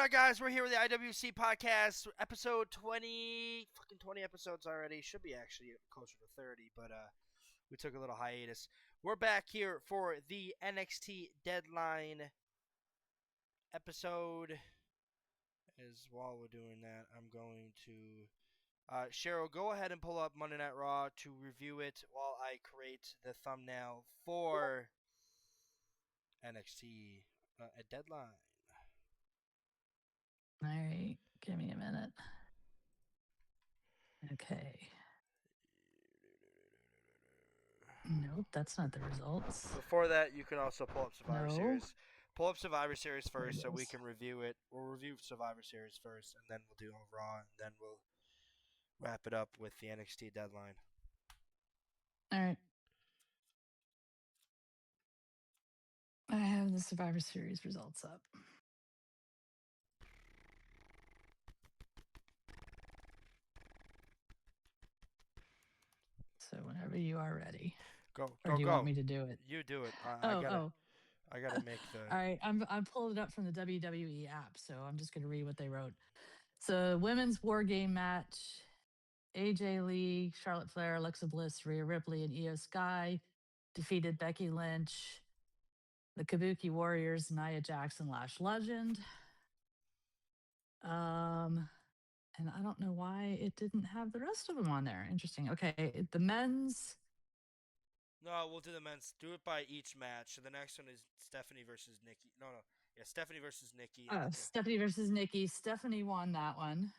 right, guys, we're here with the IWC podcast, episode 20. Fucking 20 episodes already. Should be actually closer to 30, but we took a little hiatus. We're back here for the NXT Deadline episode. As while we're doing that, I'm going to Cheryl, go ahead and pull up Monday Night Raw to review it while I create the thumbnail for NXT Deadline. All right, give me a minute. Okay. Nope, that's not the results. Before that, you can also pull up Survivor No. Series. Pull up Survivor Series first so we is. can review it. We'll review Survivor Series first, and then we'll do a Raw, and then we'll wrap it up with the NXT Deadline. All right. I have the Survivor Series results up. So whenever you are ready. Go, Or go, do you go. want me to do it? You do it. I gotta make the. All right, I'm pulling it up from the WWE app, so I'm just gonna read what they wrote. So women's war game match: AJ Lee, Charlotte Flair, Alexa Bliss, Rhea Ripley, and Io Sky defeated Becky Lynch, the Kabuki Warriors, Nia Jackson, Lash Legend. And I don't know why it didn't have the rest of them on there. Interesting. Okay, the men's. No, we'll do the men's. Do it by each match. So the next one is Stephanie versus Nikki. No. Yeah, Stephanie versus Nikki. Stephanie versus Nikki. Stephanie won that one.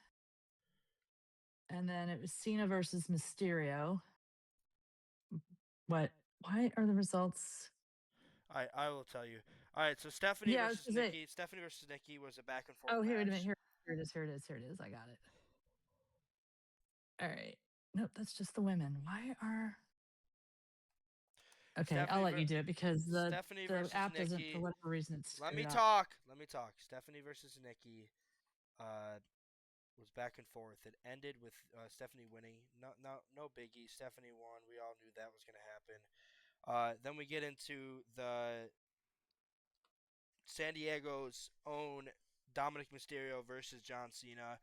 And then it was Cena versus Mysterio. What? Why are the results? I will tell you. All right, so Stephanie versus Nikki. Stephanie versus Nikki was a back and forth. Oh, here, match. wait a minute. Here it is. Here it is. Here it is. I got it. All right. Nope, that's just the women. Why are? Okay, Stephanie I'll let you do it because the app Nikki, doesn't, for whatever reason, it's. Let me talk. Stephanie versus Nikki was back and forth. It ended with Stephanie winning. No biggie. Stephanie won. We all knew that was going to happen. Then we get into the San Diego's own Dominic Mysterio versus John Cena.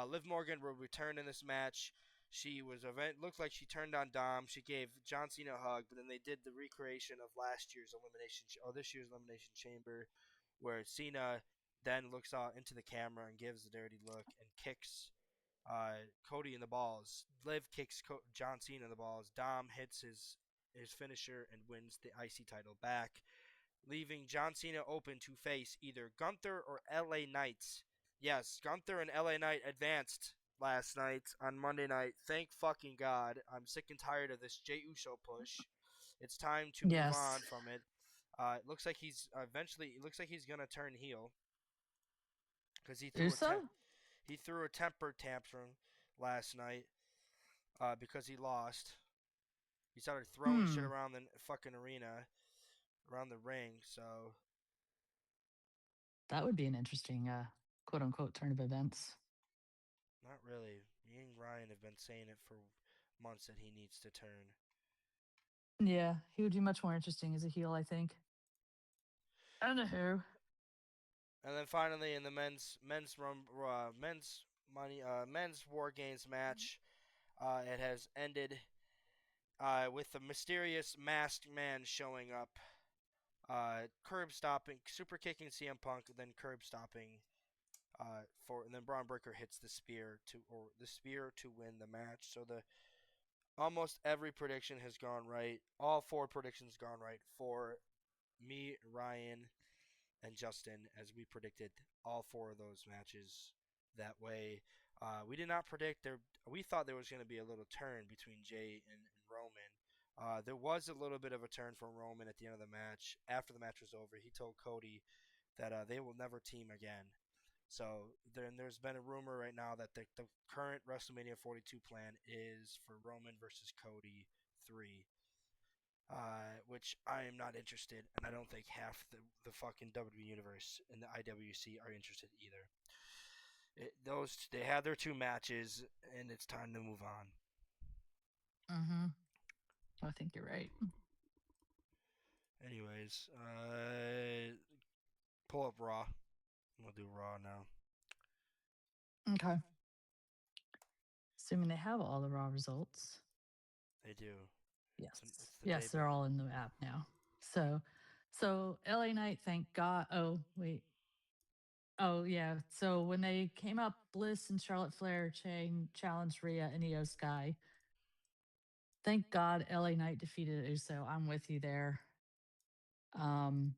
Liv Morgan will return in this match. She looked like she turned on Dom. She gave John Cena a hug, but then they did the recreation of this year's Elimination Chamber, where Cena then looks out into the camera and gives a dirty look and kicks Cody in the balls. Liv kicks John Cena in the balls. Dom hits his finisher and wins the IC title back, leaving John Cena open to face either Gunther or LA Knight. Yes, Gunther and LA Knight advanced last night on Monday night. Thank fucking God. I'm sick and tired of this Jey Uso push. It's time to move on from it. It looks like he's gonna turn heel because he threw a temper tantrum last night because he lost. He started throwing shit around the fucking arena, around the ring. So that would be an interesting quote unquote turn of events. Not really. Me and Ryan have been saying it for months that he needs to turn. Yeah, he would be much more interesting as a heel, I think. I don't know who. And then finally, in the men's War Games match, it has ended with the mysterious masked man showing up, curb stopping, super kicking CM Punk, then curb stopping. And then Braun Breaker hits the spear to win the match. So almost every prediction has gone right. All 4 predictions gone right for me, Ryan, and Justin, as we predicted all 4 of those matches that way. We did not predict there. We thought there was going to be a little turn between Jey and Roman. There was a little bit of a turn from Roman at the end of the match. After the match was over, he told Cody that they will never team again. So there's been a rumor right now that the current WrestleMania 42 plan is for Roman versus Cody 3, which I am not interested, and I don't think half the fucking WWE Universe and the IWC are interested either. They had their 2 matches, and it's time to move on. I think you're right. Anyways, pull up Raw. We'll do Raw now. Okay. Assuming they have all the raw results. They do. Yes. It's the day. Yes, they're all in the app now. So LA Knight, thank God. Oh, wait. Oh, yeah. So when they came up, Bliss and Charlotte Flair challenged Rhea and Io Sky. Thank God LA Knight defeated Uso. I'm with you there. Um,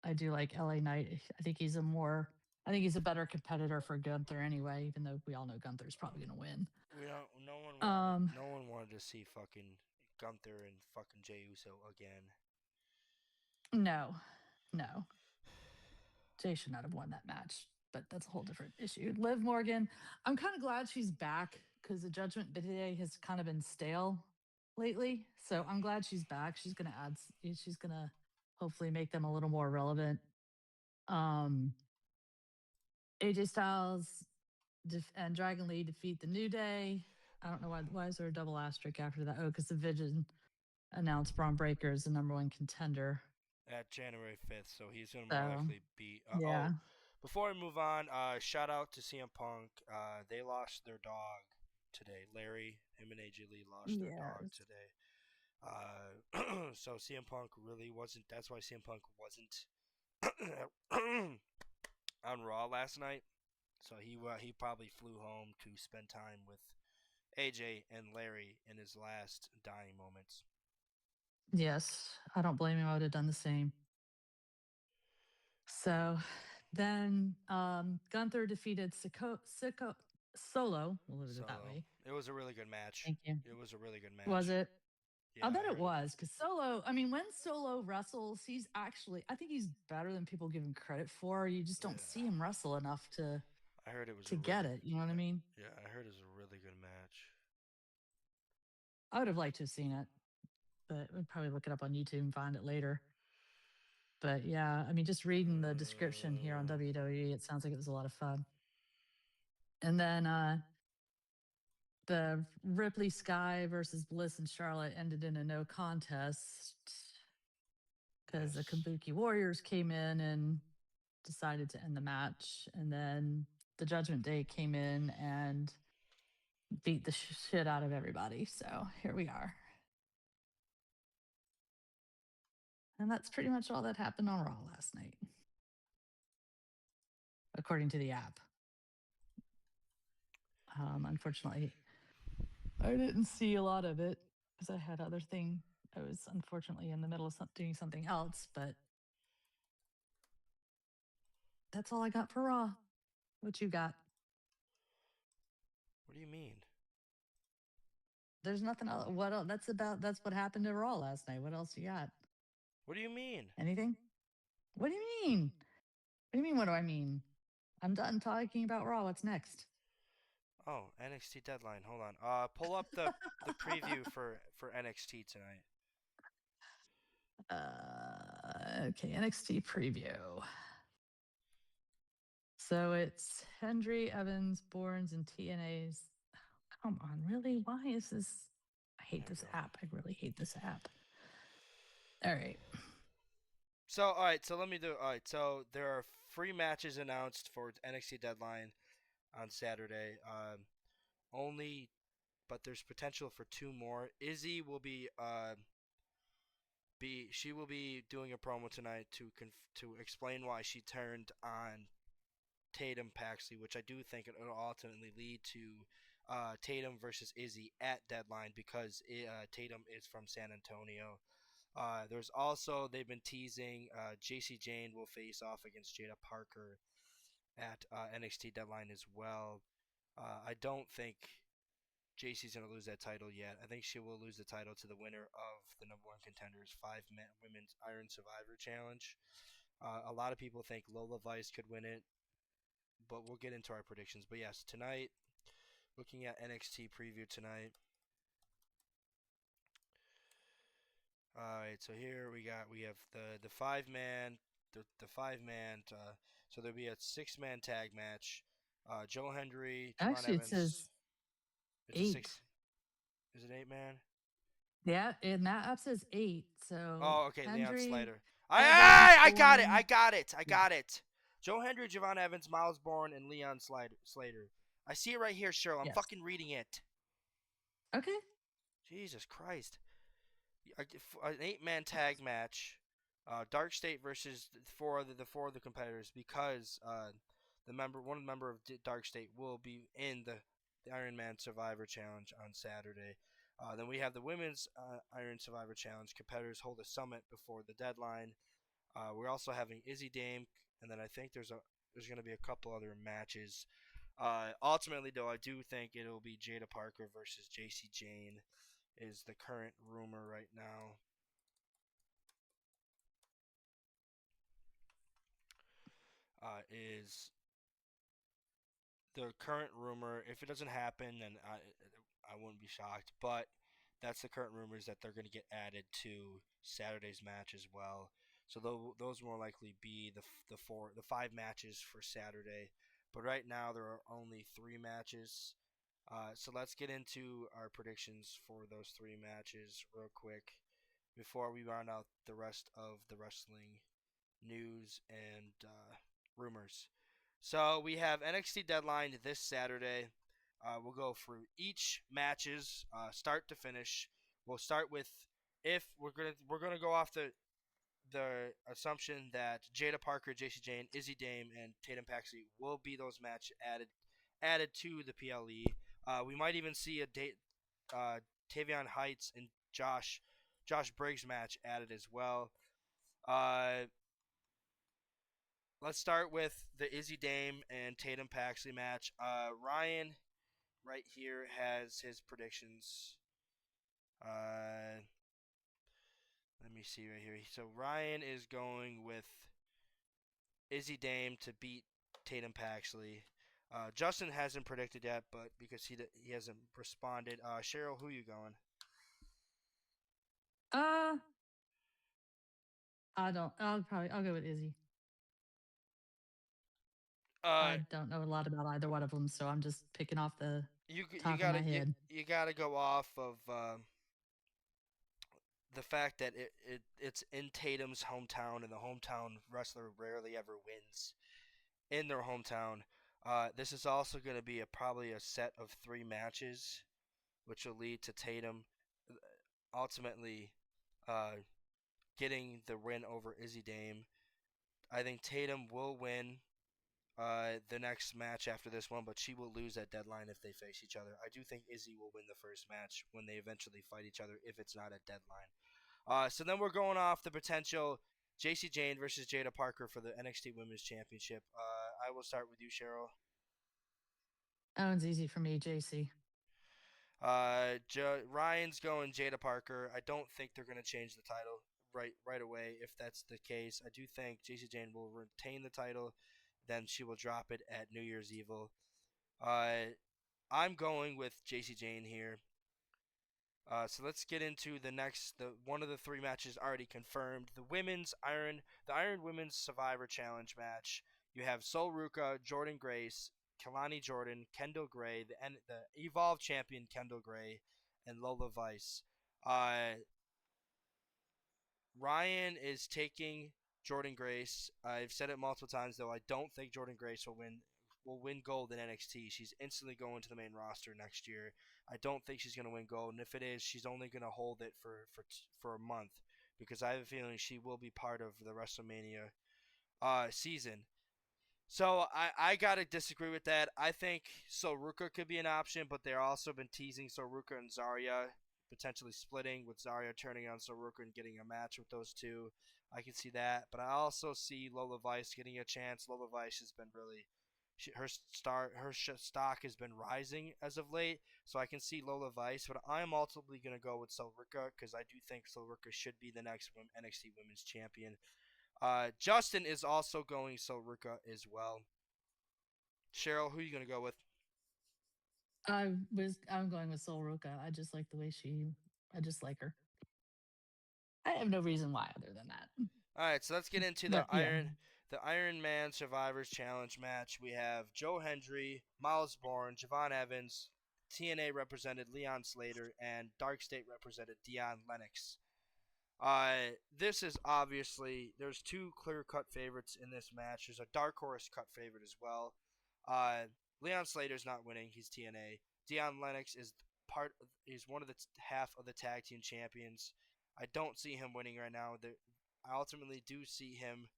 I do like LA Knight. I think he's a better competitor for Gunther anyway, even though we all know Gunther's probably going to win. We don't. No one wanted. Um, No one wanted to see fucking Gunther and fucking Jey Uso again. no, no. Jay should not have won that match, but that's a whole different issue. Liv Morgan, I'm kind of glad she's back because the Judgment Day has kind of been stale lately. So I'm glad she's back. She's gonna she's gonna hopefully make them a little more relevant. Um, AJ Styles and Dragon Lee defeat the New Day. I don't know why is there a double asterisk after that? Oh, because the Vision announced Braun Breaker as the number one contender. At January 5th, so he's gonna more So likely be. yeah, Before we move on, shout out to CM Punk. They lost their dog today. Larry, him and AJ Lee lost their dog yes, today. So CM Punk really wasn't. That's why CM Punk wasn't on Raw last night. So he probably flew home to spend time with AJ and Larry in his last dying moments. yes. I don't blame him. I would have done the same. So then Gunther defeated Solo. We'll leave it that Solo. way. It was a really good match. Thank you. It was a really good Was match. it? I Yeah, bet I it really. was because Solo, I mean, when Solo wrestles, I think he's better than people give him credit for. You just don't see Yeah, him wrestle enough I heard it was to a get really. it. You know what I mean? Yeah, I heard it was a really good match. I would have liked to have seen it, but we'd probably look it up on YouTube and find it later. But yeah, I mean, just reading the description here on WWE, it sounds like it was a lot of fun. And then the Ripley Sky versus Bliss and Charlotte ended in a no contest because the Yes. Kabuki Warriors came in and decided to end the match. And then the Judgment Day came in and beat the shit out of everybody. So here we are. And that's pretty much all that happened on Raw last night, according to the app. Unfortunately, I didn't see a lot of it because I had other thing. I was unfortunately in the middle of doing something else, but that's all I got for Raw. What you got? What do you mean? There's nothing else. What else? That's what happened to Raw last night. What else you got? What do you mean? Anything? What do you mean? What do you mean? What do I mean? I'm done talking about Raw. What's next? Oh, NXT Deadline. Hold on. Pull up the preview for NXT tonight. Okay, NXT preview. So it's Hendry, Evans, Bournes, and TNA's. Come on, really? Why is this? I hate There we this go. app. I really hate this app. All right. So, all right. So let me do. All right. So there are free matches announced for NXT Deadline on Saturday. Only, but there's potential for two more. Izzy will be she will be doing a promo tonight to explain why she turned on Tatum Paxley, which I do think it'll ultimately lead to Tatum versus Izzy at Deadline because Tatum is from San Antonio. There's also they've been teasing JC Jane will face off against Jada Parker at NXT Deadline as well. I don't think JC's gonna lose that title yet. I think she will lose the title to the winner of the number one contenders women's Iron Survivor Challenge. A lot of people think Lola Vice could win it, but we'll get into our predictions. But yes, tonight, looking at NXT preview tonight. All right, so here we have the five man. So there'll be a 6-man tag match. Joe Hendry, Javon Actually, it Evans. says It's a six. 8. Is it 8-man? Yeah, and that app says 8. So Oh, okay, Leon Hendry, Slater. Evans, I got it. I Bourne. got it. I Yeah. got it. Joe Hendry, Javon Evans, Miles Bourne, and Leon Slater. I see it right here, Cheryl. I'm Yes. fucking reading it. Okay. Jesus Christ. An 8-man tag match. Dark State versus the four of the competitors because one member of Dark State will be in the Iron Man Survivor Challenge on Saturday. Then we have the women's Iron Survivor Challenge. Competitors hold a summit before the deadline. We're also having Izzy Dame, and then I think there's going to be a couple other matches. Ultimately, though, I do think it'll be Jada Parker versus JC Jane is the current rumor right now. Is the current rumor? If it doesn't happen, then I wouldn't be shocked. But that's the current rumors that they're going to get added to Saturday's match as well. So those more likely be the 5 matches for Saturday. But right now there are only 3 matches. So let's get into our predictions for those 3 matches real quick before we round out the rest of the wrestling news and rumors. So we have NXT Deadline this Saturday. We'll go through each matches, start to finish. We'll start with if we're gonna go off the assumption that Jada Parker, JC Jane, Izzy Dame, and Tatum Paxley will be those match added to the PLE. We might even see a Tavion Heights and Josh Briggs match added as well. Uh, let's start with the Izzy Dame and Tatum Paxley match. Ryan right here has his predictions. Uh, let me see right here. So Ryan is going with Izzy Dame to beat Tatum Paxley. Justin hasn't predicted yet, but because he hasn't responded. Cheryl, who you going? Uh, I don't. I'll go with Izzy. Uh, I don't know a lot about either one of them, so I'm just picking off the you top of gotta my head. you gotta go off of the fact that it's in Tatum's hometown, and the hometown wrestler rarely ever wins in their hometown. This is also going to be probably a set of 3 matches, which will lead to Tatum ultimately uh, getting the win over Izzy Dame. I think Tatum will win the next match after this one, but she will lose at deadline if they face each other. I do think Izzy will win the first match when they eventually fight each other if it's not at deadline. So then we're going off the potential JC Jane versus Jada Parker for the NXT Women's Championship. I will start with you, Cheryl. That one's easy for me, JC. Ryan's going Jada Parker. I don't think they're going to change the title right away. If that's the case, I do think JC Jane will retain the title. Then she will drop it at New Year's Evil. I'm going with JC Jane here. So let's get into the one of the 3 matches already confirmed. The Iron Women's Survivor Challenge match. You have Sol Ruka, Jordan Grace, Kalani Jordan, Kendall Gray, the Evolve champion Kendall Gray, and Lola Vice. Uh, Ryan is taking Jordan Grace. I've said it multiple times though. I don't think Jordan Grace will win gold in NXT. She's instantly going to the main roster next year. I don't think she's going to win gold, and if it is, she's only going to hold it for a month because I have a feeling she will be part of the WrestleMania season. So I gotta disagree with that. I think Soruka could be an option, but they're also been teasing Soruka and Zarya potentially splitting, with Zarya turning on Soruka and getting a match with those two. I can see that, but I also see Lola Vice getting a chance. Lola Vice has been her stock has been rising as of late, so I can see Lola Vice, but I'm ultimately gonna go with Soruka because I do think Soruka should be the next NXT Women's Champion. Justin is also going Soruka as well. Cheryl, who are you gonna go with? I'm going with Sol Ruka. I just like the way I just like her. I have no reason why other than that. All right, so let's get into But yeah. the Iron Man Survivors Challenge match. We have Joe Hendry, Miles Bourne, Javon Evans, TNA represented Leon Slater, and Dark State represented Dion Lennox. This is obviously there's 2 clear-cut favorites in this match. There's a dark horse cut favorite as well. Uh, Leon Slater's not winning. He's TNA. Dion Lennox is is one of the half of the tag team champions. I don't see him winning right now. I ultimately do see him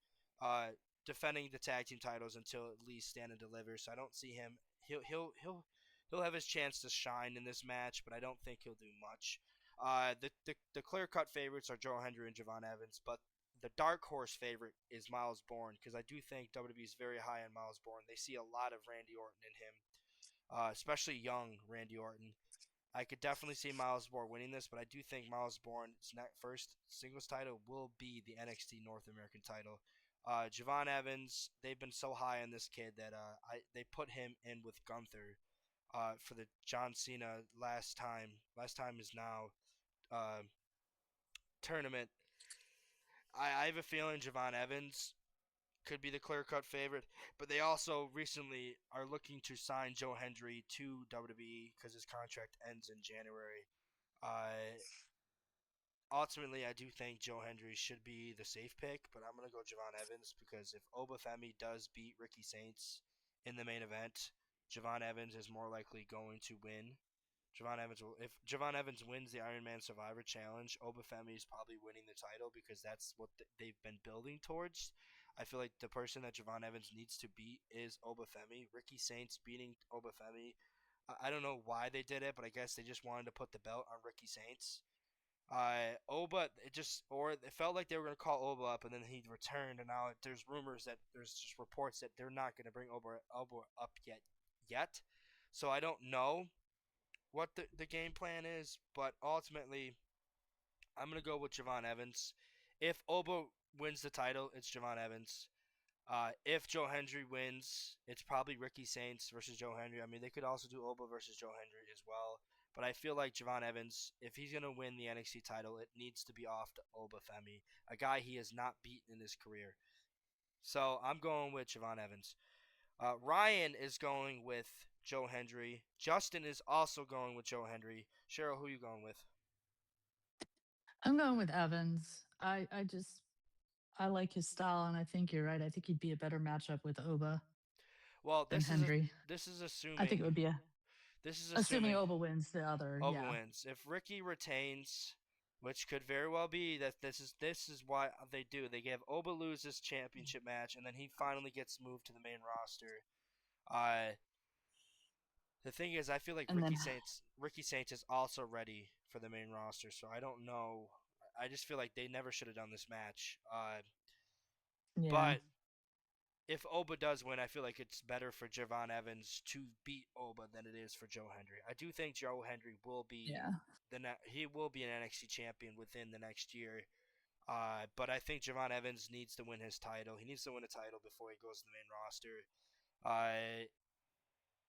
uh, defending the tag team titles until at least Stand and Deliver. So I don't see him. He'll have his chance to shine in this match, but I don't think he'll do much. The clear cut favorites are Joe Hendry and Javon Evans, but the dark horse favorite is Miles Bourne because I do think WWE is very high on Miles Bourne. They see a lot of Randy Orton in him, especially young Randy Orton. I could definitely see Miles Bourne winning this, but I do think Miles Bourne's first singles title will be the NXT North American title. Javon Evans, they've been so high on this kid that they put him in with Gunther for the John Cena last time. Last time is now uh, tournament. I have a feeling Javon Evans could be the clear cut favorite, but they also recently are looking to sign Joe Hendry to WWE because his contract ends in January. Uh, Ultimately, I do think Joe Hendry should be the safe pick, but I'm gonna go Javon Evans because if Obafemi does beat Ricky Saints in the main event, Javon Evans is more likely going to win. If Javon Evans wins the Iron Man Survivor Challenge, Obafemi is probably winning the title because that's what they've been building towards. I feel like the person that Javon Evans needs to beat is Obafemi. Ricky Saints beating Obafemi. I don't know why they did it, but I guess they just wanted to put the belt on Ricky Saints. Oba, it felt like they were gonna call Oba up, and then he returned, and now there's just reports that they're not gonna bring Oba up yet. So I don't know what the game plan is, but ultimately I'm gonna go with Javon Evans. If Oba wins the title, it's Javon Evans. If Joe Hendry wins, it's probably Ricky Saints versus Joe Hendry. I mean, they could also do Oba versus Joe Hendry as well. But I feel like Javon Evans, if he's going to win the NXT title, it needs to be off to Oba Femi, a guy he has not beaten in his career. So I'm going with Javon Evans. Ryan is going with Joe Hendry. Justin is also going with Joe Hendry. Cheryl, who are you going with? I'm going with Evans. I like his style, and I think you're right. I think he'd be a better matchup with Oba Well, than Hendry. this is I think it would be a assuming assuming Oba wins the other. Oba Yeah, wins. If Ricky retains, which could very well be that this is why they do. They give Oba lose this championship match, and then he finally gets moved to the main roster. Uh, the thing is, I feel like and then Ricky Saints is also ready for the main roster. So I don't know. I just feel like they never should have done this match. yeah, But if Oba does win, I feel like it's better for Javon Evans to beat Oba than it is for Joe Hendry. I do think Joe Hendry will be yeah. he will be an NXT champion within the next year. But I think Javon Evans needs to win his title. He needs to win a title before he goes to the main roster. Uh,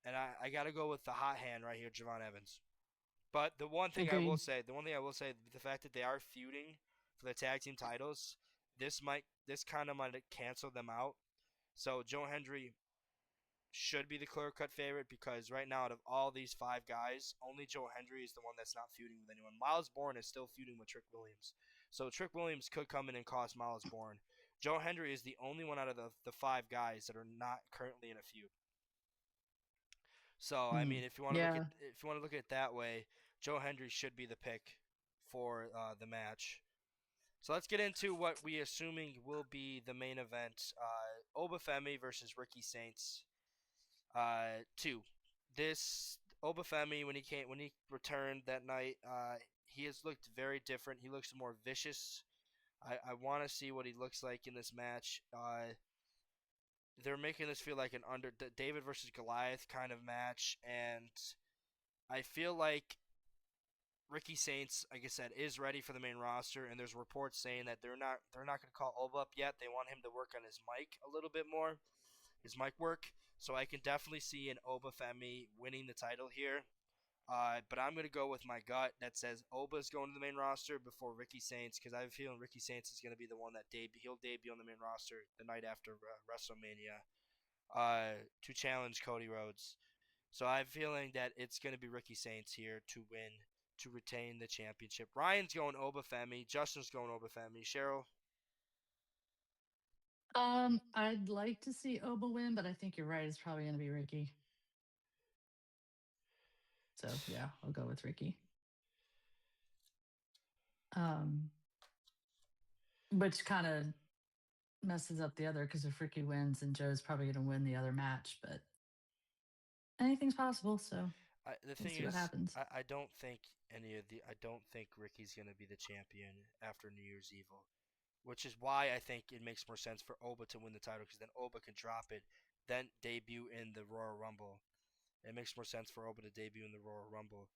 and I got to go with the hot hand right here, Javon Evans. But Agreed. the one thing I will say, the fact that they are feuding for the tag team titles, this kind of might cancel them out. So Joe Hendry should be the clear cut favorite because right now, out of all these five guys, only Joe Hendry is the one that's not feuding with anyone. Miles Bourne is still feuding with Trick Williams. So Trick Williams could come in and cost Miles Bourne. Joe Hendry is the only one out of the five guys that are not currently in a feud. So I Mm. mean, Yeah. if you want to look at it that way, Joe Hendry should be the pick for the match. So let's get into what we assuming will be the main event: Obafemi versus Ricky Saints. Two. This Obafemi when he returned that night, he has looked very different. He looks more vicious. I want to see what he looks like in this match. They're making this feel like an David versus Goliath kind of match, and I feel like Ricky Saints, like I said, is ready for the main roster, and there's reports saying that they're not going to call Oba up yet. They want him to work on his mic a little bit more, his mic work. So I can definitely see an Oba Femi winning the title here. But I'm going to go with my gut that says Oba's going to the main roster before Ricky Saints because I have a feeling Ricky Saints is going to be the one that he'll debut on the main roster the night after WrestleMania to challenge Cody Rhodes. So I have a feeling that it's going to be Ricky Saints here to win, to retain the championship. Ryan's going Oba Femi. Justin's going Oba Femi. Cheryl, I'd like to see Oba win, but I think you're right. It's probably going to be Ricky. So yeah, I'll go with Ricky. Um, which kind of messes up the other because if Ricky wins, then Joe's probably going to win the other match. But anything's possible. So The we'll thing see what is, happens. I don't think I don't think Ricky's gonna be the champion after New Year's Evil, which is why I think it makes more sense for Oba to win the title because then Oba can drop it, then debut in the Royal Rumble. It makes more sense for Oba to debut in the Royal Rumble.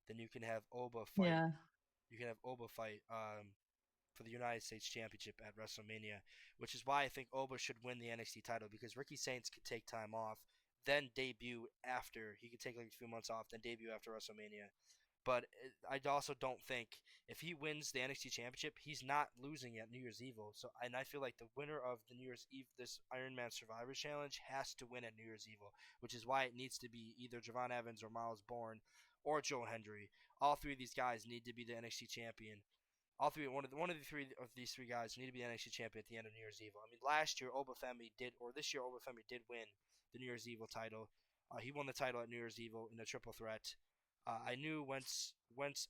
Then you can have Oba fight. Yeah. You can have Oba fight for the United States Championship at WrestleMania, which is why I think Oba should win the NXT title because Ricky Saints could take time off, then debut after. He could take like a few months off, then debut after WrestleMania. But I also don't think if he wins the NXT Championship, he's not losing at New Year's Evil. So, and I feel like the winner of the New Year's Eve, this Iron Man Survivor Challenge, has to win at New Year's Evil, which is why it needs to be either Javon Evans or Miles Bourne or Joe Hendry. All three of these guys need to be the NXT champion. All three, one of the three of these three guys need to be the NXT champion at the end of New Year's Evil. I mean, last year Obafemi did, or this year Obafemi did win the New Year's Evil title. He won the title at New Year's Evil in a triple threat. I knew once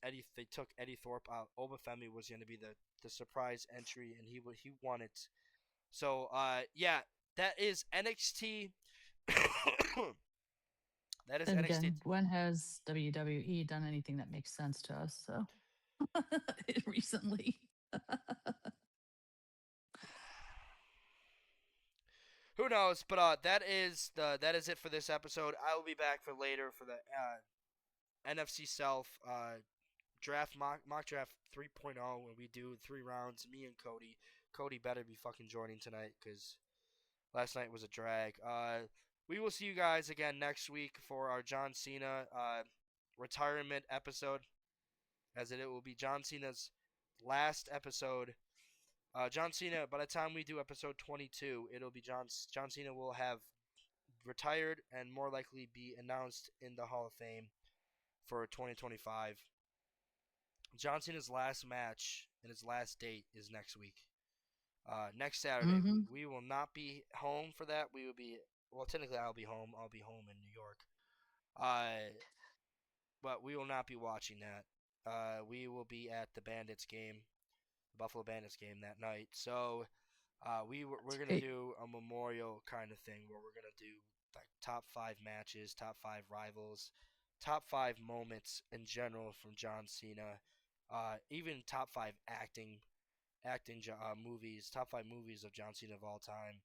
they took Eddie Thorpe out, Obafemi was going to be the surprise entry, and he won it. So yeah, that is NXT. That is Then NXT. again, when has WWE done anything that makes sense to us? So recently. Who knows? But that is it for this episode. I will be back for later for the NFC South draft mock draft 3.0 when we do 3 rounds. Me and Cody. Cody better be fucking joining tonight because last night was a drag. We will see you guys again next week for our John Cena retirement episode, as it will be John Cena's last episode. John Cena, by the time we do episode 22, it'll be John Cena will have retired and more likely be announced in the Hall of Fame for 2025. John Cena's last match and his last date is next week. Next Saturday. Mm-hmm. We will not be home for that. We will be, well, technically I'll be home. I'll be home in New York. But we will not be watching that. We will be at the Bandits game, the Buffalo Bandits game that night. So we're gonna do a memorial kind of thing where we're gonna do like top 5 matches, top 5 rivals, top 5 moments in general from John Cena, even top 5 acting movies, top 5 movies of John Cena of all time.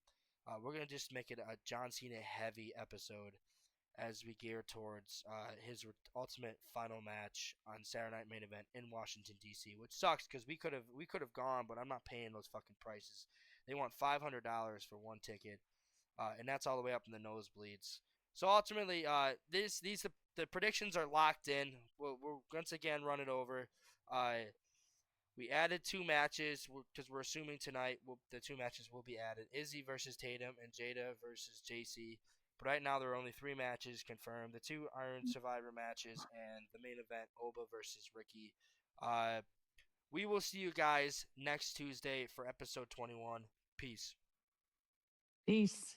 We're gonna just make it a John Cena heavy episode as we gear towards his ultimate final match on Saturday Night Main Event in Washington D.C., which sucks because we could have gone, but I'm not paying those fucking prices. They want $500 for one ticket, and that's all the way up in the nosebleeds. So ultimately, the predictions are locked in. We'll once again run it over. We added 2 matches because we're assuming tonight the 2 matches will be added: Izzy versus Tatum and Jada versus JC. But right now there are only 3 matches confirmed: the 2 Iron Survivor matches and the main event Oba versus Ricky. We will see you guys next Tuesday for episode 21. Peace. Peace.